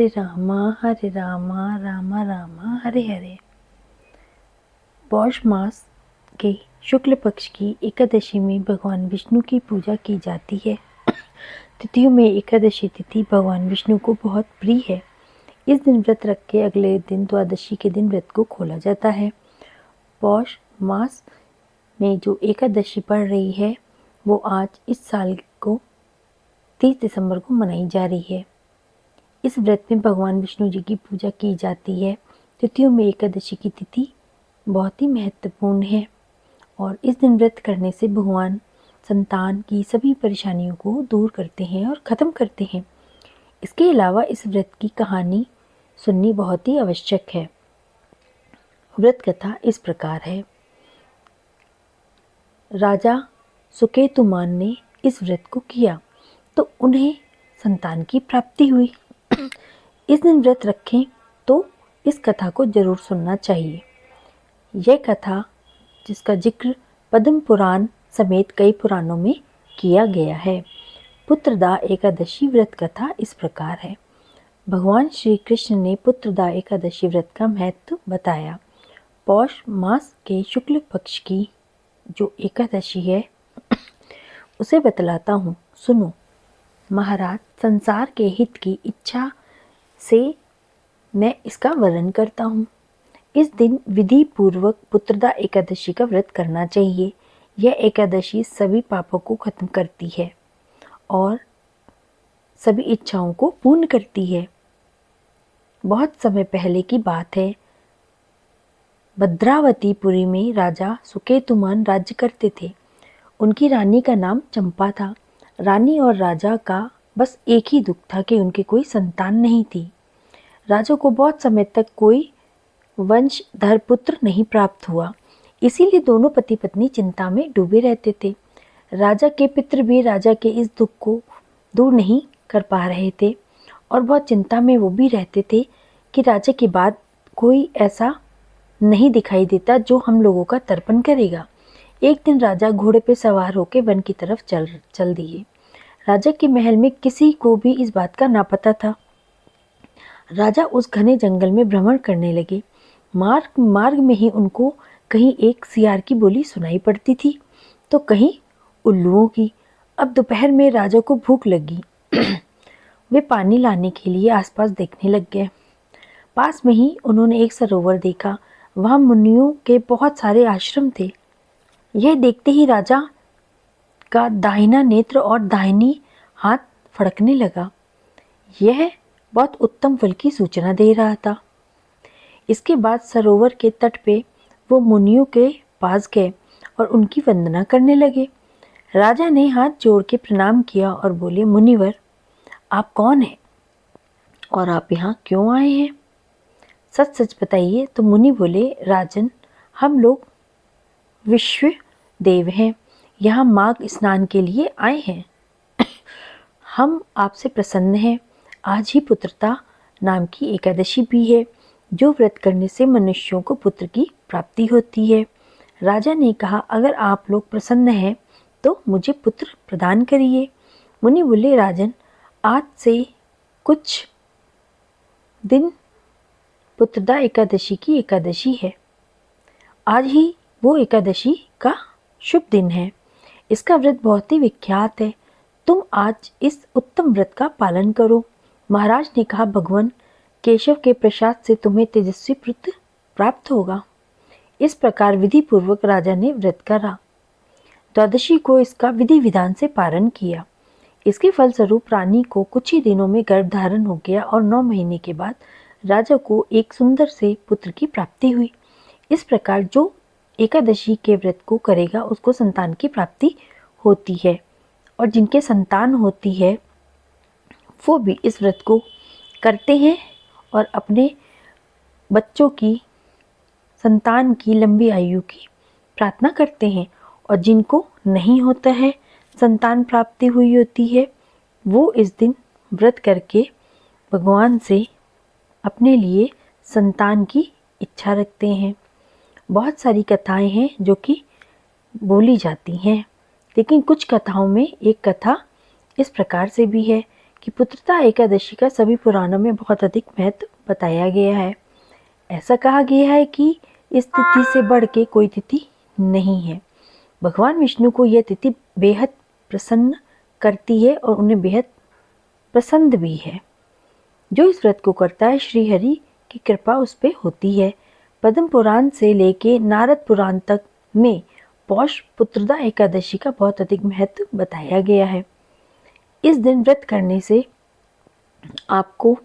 हरे रामा रामा रामा हरे हरे। पौष मास के शुक्ल पक्ष की एकादशी में भगवान विष्णु की पूजा की जाती है। तिथियों में एकादशी तिथि भगवान विष्णु को बहुत प्रिय है। इस दिन व्रत रख के अगले दिन द्वादशी के दिन व्रत को खोला जाता है। पौष मास में जो एकादशी पड़ रही है वो आज इस साल को 30 दिसंबर को मनाई जा रही है। इस व्रत में भगवान विष्णु जी की पूजा की जाती है। तिथियों में एकादशी की तिथि बहुत ही महत्वपूर्ण है और इस दिन व्रत करने से भगवान संतान की सभी परेशानियों को दूर करते हैं और ख़त्म करते हैं। इसके अलावा इस व्रत की कहानी सुननी बहुत ही आवश्यक है। व्रत कथा इस प्रकार है। राजा सुकेतुमान ने इस व्रत को किया तो उन्हें संतान की प्राप्ति हुई। इस दिन व्रत रखें तो इस कथा को जरूर सुनना चाहिए। यह कथा जिसका जिक्र पद्म पुराण समेत कई पुराणों में किया गया है। पुत्रदा एकादशी व्रत कथा इस प्रकार है। भगवान श्री कृष्ण ने पुत्रदा एकादशी व्रत का महत्व बताया। पौष मास के शुक्ल पक्ष की जो एकादशी है उसे बतलाता हूँ, सुनो। महाराज, संसार के हित की इच्छा से मैं इसका वर्णन करता हूँ। इस दिन विधि पूर्वक पुत्रदा एकादशी का व्रत करना चाहिए। यह एकादशी सभी पापों को खत्म करती है और सभी इच्छाओं को पूर्ण करती है। बहुत समय पहले की बात है। भद्रावतीपुरी में राजा सुकेतुमान राज्य करते थे। उनकी रानी का नाम चंपा था। रानी और राजा का बस एक ही दुख था कि उनके कोई संतान नहीं थी। राजा को बहुत समय तक कोई वंशधर पुत्र नहीं प्राप्त हुआ, इसीलिए दोनों पति पत्नी चिंता में डूबे रहते थे। राजा के पितृ भी राजा के इस दुख को दूर नहीं कर पा रहे थे और बहुत चिंता में वो भी रहते थे कि राजा के बाद कोई ऐसा नहीं दिखाई देता जो हम लोगों का तर्पण करेगा। एक दिन राजा घोड़े पे सवार होकर वन की तरफ चल दिए। राजा के महल में किसी को भी इस बात का ना पता था। राजा उस घने जंगल में भ्रमण करने लगे। मार्ग में ही उनको कहीं एक सियार की बोली सुनाई पड़ती थी तो कहीं उल्लुओं की। अब दोपहर में राजा को भूख लगी। वे पानी लाने के लिए आसपास देखने लग गए। पास में ही उन्होंने एक सरोवर देखा। वहाँ मुनियों के बहुत सारे आश्रम थे। यह देखते ही राजा का दाहिना नेत्र और दाहिनी हाथ फड़कने लगा। यह बहुत उत्तम फल की सूचना दे रहा था। इसके बाद सरोवर के तट पे वो मुनियों के पास गए और उनकी वंदना करने लगे। राजा ने हाथ जोड़ के प्रणाम किया और बोले, मुनिवर, आप कौन हैं और आप यहाँ क्यों आए हैं? सच सच बताइए। तो मुनि बोले, राजन, हम लोग विश्व देव हैं, यहाँ माघ स्नान के लिए आए हैं। हम आपसे प्रसन्न हैं। आज ही पुत्रता नाम की एकादशी भी है, जो व्रत करने से मनुष्यों को पुत्र की प्राप्ति होती है। राजा ने कहा, अगर आप लोग प्रसन्न हैं तो मुझे पुत्र प्रदान करिए। मुनि बोले, राजन, आज से कुछ दिन पुत्रदा एकादशी की एकादशी है। आज ही वो एकादशी का शुभ दिन है। इसका व्रत बहुत ही विख्यात है। तुम आज इस उत्तम व्रत का पालन करो। महाराज ने कहा, भगवान केशव के प्रसाद से तुम्हें तेजस्वी पुत्र प्राप्त होगा। इस प्रकार विधि पूर्वक राजा ने व्रत करा। द्वादशी को इसका विधि विधान से पालन किया। इसके फलस्वरूप रानी को कुछ ही दिनों में गर्भ धारण हो गया और 9 महीने के बाद राजा को एक सुंदर से पुत्र की प्राप्ति हुई। इस प्रकार जो एकादशी के व्रत को करेगा उसको संतान की प्राप्ति होती है और जिनके संतान होती है वो भी इस व्रत को करते हैं और अपने बच्चों की, संतान की लंबी आयु की प्रार्थना करते हैं। और जिनको नहीं होता है, संतान प्राप्ति हुई होती है, वो इस दिन व्रत करके भगवान से अपने लिए संतान की इच्छा रखते हैं। बहुत सारी कथाएं हैं जो कि बोली जाती हैं, लेकिन कुछ कथाओं में एक कथा इस प्रकार से भी है कि पुत्रदा एकादशी का सभी पुराणों में बहुत अधिक महत्व बताया गया है। ऐसा कहा गया है कि इस तिथि से बढ़ के कोई तिथि नहीं है। भगवान विष्णु को यह तिथि बेहद प्रसन्न करती है और उन्हें बेहद पसंद भी है। जो इस व्रत को करता है, श्री हरि की कृपा उस पे होती है। पद्म पुराण से लेके नारद पुराण तक में पौष पुत्रदा एकादशी का बहुत अधिक महत्व बताया गया है। इस दिन व्रत करने से आपको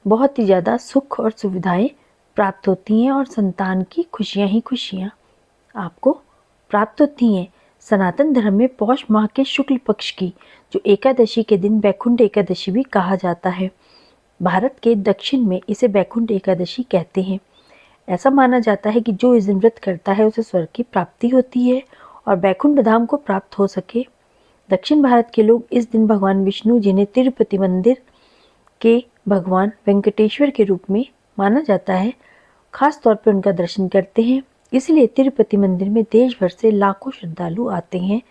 बहुत ही ज़्यादा सुख और सुविधाएं प्राप्त होती हैं और संतान की खुशियां ही खुशियां आपको प्राप्त होती हैं। सनातन धर्म में पौष माह के शुक्ल पक्ष की जो एकादशी के दिन बैकुंठ एकादशी भी कहा जाता है। भारत के दक्षिण में इसे बैकुंठ एकादशी कहते हैं। ऐसा माना जाता है कि जो इस दिन व्रत करता है उसे स्वर्ग की प्राप्ति होती है और बैकुंठ धाम को प्राप्त हो सके। दक्षिण भारत के लोग इस दिन भगवान विष्णु, जिन्हें तिरुपति मंदिर के भगवान वेंकटेश्वर के रूप में माना जाता है, खास तौर पर उनका दर्शन करते हैं। इसलिए तिरुपति मंदिर में देश भर से लाखों श्रद्धालु आते हैं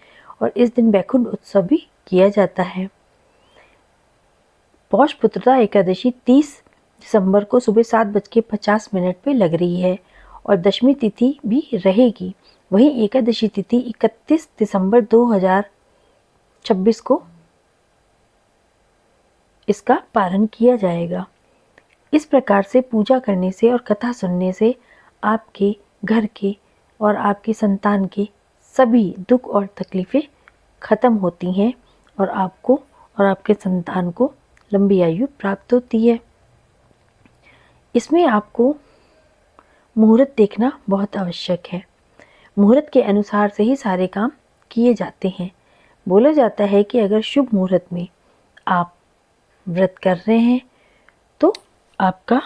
और इस दिन बैकुंठ उत्सव भी किया जाता है। पौष पुत्रदा एकादशी 30 दिसंबर को सुबह 7:50 पे लग रही है और दशमी तिथि भी रहेगी। वहीं एकादशी तिथि 31 दिसंबर 2026 को इसका पारण किया जाएगा। इस प्रकार से पूजा करने से और कथा सुनने से आपके घर के और आपकी संतान के सभी दुख और तकलीफ़ें खत्म होती हैं और आपको और आपके संतान को लंबी आयु प्राप्त होती है। इसमें आपको मुहूर्त देखना बहुत आवश्यक है। मुहूर्त के अनुसार से ही सारे काम किए जाते हैं। बोला जाता है कि अगर शुभ मुहूर्त में आप व्रत कर रहे हैं तो आपका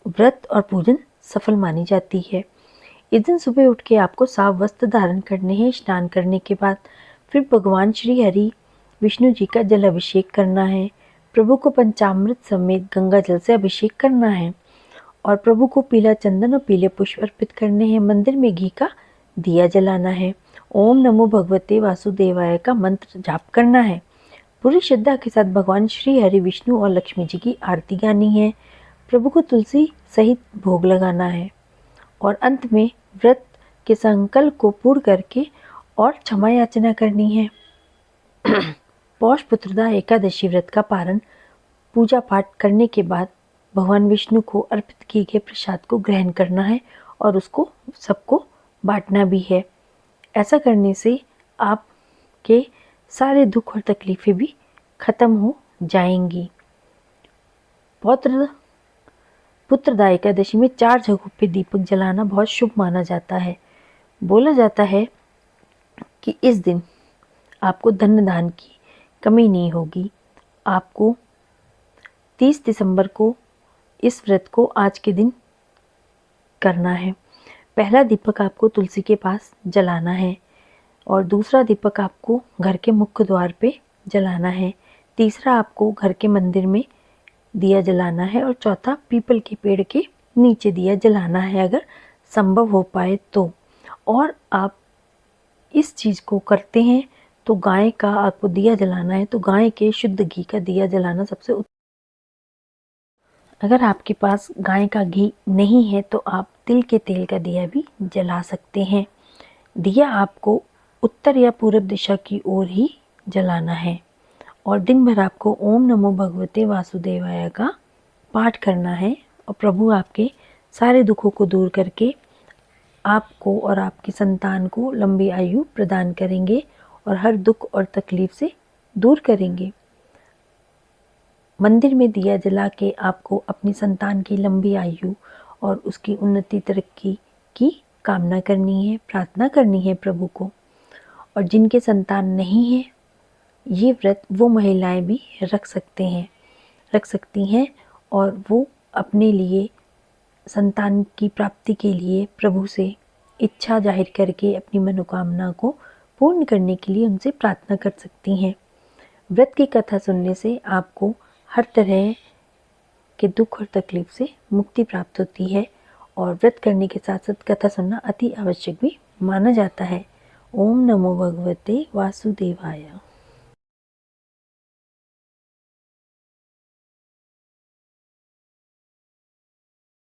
व्रत और पूजन सफल मानी जाती है। इस दिन सुबह उठ के आपको साफ वस्त्र धारण करने हैं। स्नान करने के बाद फिर भगवान श्री हरि विष्णु जी का जल अभिषेक करना है। प्रभु को पंचामृत समेत गंगा जल से अभिषेक करना है और प्रभु को पीला चंदन और पीले पुष्प अर्पित करने हैं। मंदिर में घी का दिया जलाना है। ओम नमो भगवते वासुदेवाय का मंत्र जाप करना है। पूरी श्रद्धा के साथ भगवान श्री हरि विष्णु और लक्ष्मी जी की आरती गानी है। प्रभु को तुलसी सहित भोग लगाना है और अंत में व्रत के संकल्प को पूर्ण करके और क्षमा याचना करनी है। पौष पुत्रदा एकादशी व्रत का पारण पूजा पाठ करने के बाद भगवान विष्णु को अर्पित किए गए प्रसाद को ग्रहण करना है और उसको सबको बांटना भी है। ऐसा करने से आपके सारे दुख और तकलीफ़ें भी खत्म हो जाएंगी। पुत्रदा एकादशी में 4 जगहों पे दीपक जलाना बहुत शुभ माना जाता है। बोला जाता है कि इस दिन आपको धन दान की कमी नहीं होगी। आपको 30 दिसंबर को इस व्रत को आज के दिन करना है। पहला दीपक आपको तुलसी के पास जलाना है और दूसरा दीपक आपको घर के मुख्य द्वार पे जलाना है। तीसरा आपको घर के मंदिर में दिया जलाना है और चौथा पीपल के पेड़ के नीचे दिया जलाना है अगर संभव हो पाए तो। और आप इस चीज़ को करते हैं तो गाय का आपको दिया जलाना है तो गाय के शुद्ध घी का दिया जलाना सबसे अगर आपके पास गाय का घी नहीं है तो आप तिल के तेल का दिया भी जला सकते हैं। दिया आपको उत्तर या पूर्व दिशा की ओर ही जलाना है और दिन भर आपको ओम नमो भगवते वासुदेवाय का पाठ करना है और प्रभु आपके सारे दुखों को दूर करके आपको और आपकी संतान को लंबी आयु प्रदान करेंगे और हर दुख और तकलीफ से दूर करेंगे। मंदिर में दिया जला के आपको अपनी संतान की लंबी आयु और उसकी उन्नति तरक्की की कामना करनी है, प्रार्थना करनी है प्रभु को। और जिनके संतान नहीं है ये व्रत वो महिलाएं भी रख सकती हैं और वो अपने लिए संतान की प्राप्ति के लिए प्रभु से इच्छा जाहिर करके अपनी मनोकामना को पूर्ण करने के लिए उनसे प्रार्थना कर सकती हैं। व्रत की कथा सुनने से आपको हर तरह के दुख और तकलीफ से मुक्ति प्राप्त होती है और व्रत करने के साथ साथ कथा सुनना अति आवश्यक भी माना जाता है। ओम नमो भगवते वासुदेवाय।